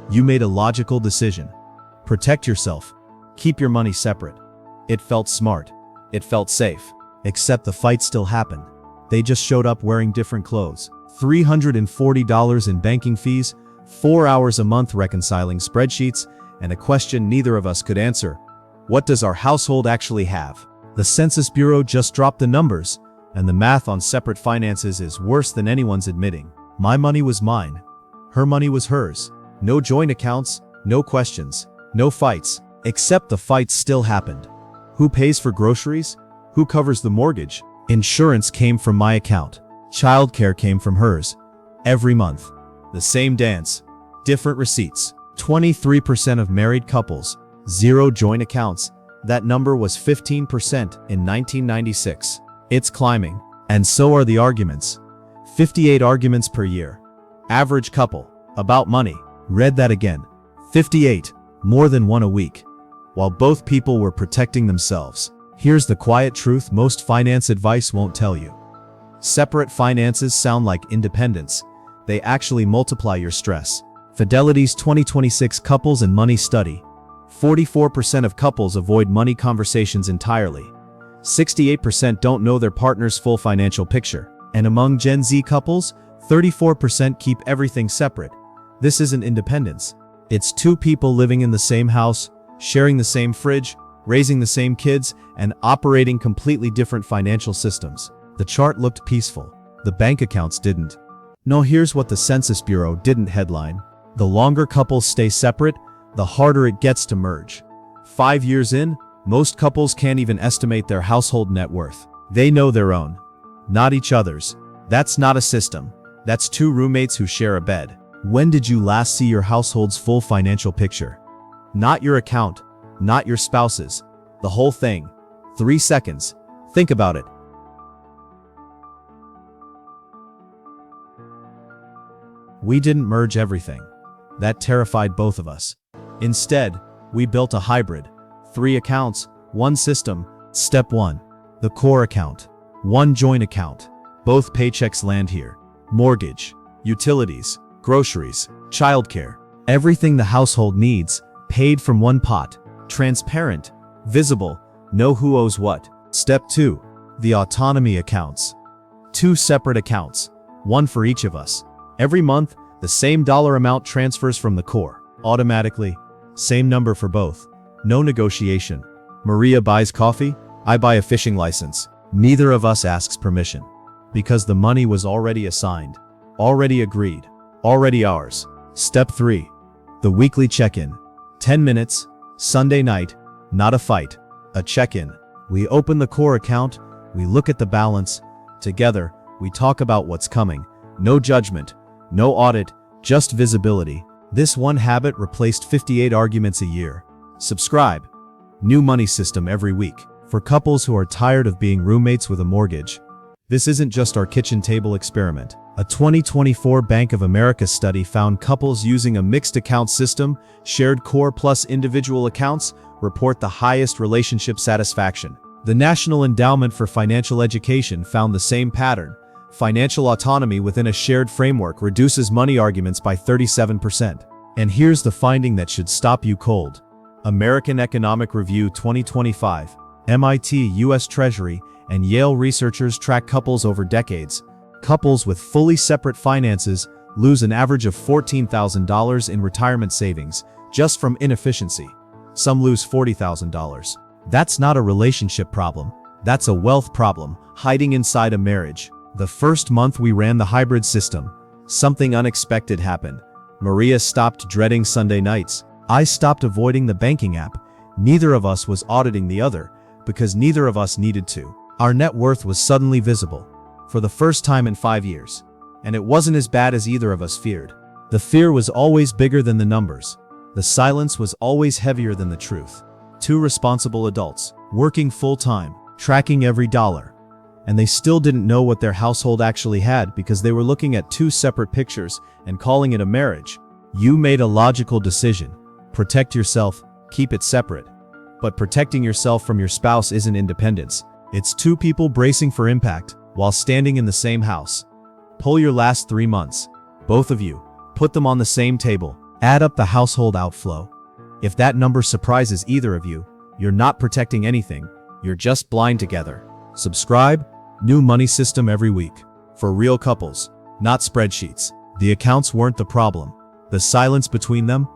You made a logical decision. Protect yourself. Keep your money separate. It felt smart. It felt safe. Except the fight still happened. They just showed up wearing different clothes. $340 in banking fees, 4 hours a month reconciling spreadsheets, and a question neither of us could answer. What does our household actually have? The Census Bureau just dropped the numbers, and the math on separate finances is worse than anyone's admitting. My money was mine. Her money was hers. No joint accounts, no questions, no fights, except the fights still happened. Who pays for groceries? Who covers the mortgage? Insurance came from my account. Childcare came from hers. Every month. The same dance. Different receipts. 23% of married couples. 0 joint accounts. That number was 15% in 1996. It's climbing. And so are the arguments. 58 arguments per year. Average couple. About money. Read that again. 58. More than one a week. While both people were protecting themselves. Here's the quiet truth most finance advice won't tell you. Separate finances sound like independence. They actually multiply your stress. Fidelity's 2026 Couples and Money Study. 44% of couples avoid money conversations entirely. 68% don't know their partner's full financial picture. And among Gen Z couples, 34% keep everything separate. This isn't independence. It's two people living in the same house, sharing the same fridge, raising the same kids, and operating completely different financial systems. The chart looked peaceful. The bank accounts didn't. No, here's what the Census Bureau didn't headline. The longer couples stay separate, the harder it gets to merge. 5 years in, most couples can't even estimate their household net worth. They know their own, not each other's. That's not a system. That's two roommates who share a bed. When did you last see your household's full financial picture? Not your account, not your spouse's. The whole thing. 3 seconds. Think about it. We didn't merge everything. That terrified both of us. Instead, we built a hybrid. 3 accounts, 1 system. Step 1. The core account. 1 joint account. Both paychecks land here. Mortgage, utilities, groceries, childcare. Everything the household needs, paid from 1 pot. Transparent, visible, know who owes what. Step 2. The autonomy accounts. 2 separate accounts, 1 for each of us. Every month, the same dollar amount transfers from the core. Automatically, same number for both. No negotiation. Maria buys coffee, I buy a fishing license. Neither of us asks permission. Because the money was already assigned, already agreed, already ours. Step 3. The weekly check-in. 10 minutes, Sunday night, not a fight, a check-in. We open the core account, we look at the balance. Together, we talk about what's coming. No judgment, no audit, just visibility. This one habit replaced 58 arguments a year. Subscribe. New money system every week. For couples who are tired of being roommates with a mortgage. This isn't just our kitchen table experiment. A 2024 Bank of America study found couples using a mixed account system, shared core plus individual accounts, report the highest relationship satisfaction. The National Endowment for Financial Education found the same pattern. Financial autonomy within a shared framework reduces money arguments by 37%. And here's the finding that should stop you cold. American Economic Review 2025, MIT, US Treasury, and Yale researchers track couples over decades. Couples with fully separate finances lose an average of $14,000 in retirement savings just from inefficiency. Some lose $40,000. That's not a relationship problem. That's a wealth problem hiding inside a marriage. The first month we ran the hybrid system, something unexpected happened. Maria stopped dreading Sunday nights. I stopped avoiding the banking app. Neither of us was auditing the other because neither of us needed to. Our net worth was suddenly visible for the first time in 5 years. And it wasn't as bad as either of us feared. The fear was always bigger than the numbers. The silence was always heavier than the truth. 2 responsible adults, working full-time, tracking every dollar. And they still didn't know what their household actually had because they were looking at 2 separate pictures and calling it a marriage. You made a logical decision. Protect yourself, keep it separate. But protecting yourself from your spouse isn't independence. It's 2 people bracing for impact while standing in the same house. Pull your last 3 months. Both of you. Put them on the same table. Add up the household outflow. If that number surprises either of you, you're not protecting anything, you're just blind together. Subscribe, new money system every week. For real couples, not spreadsheets. The accounts weren't the problem. The silence between them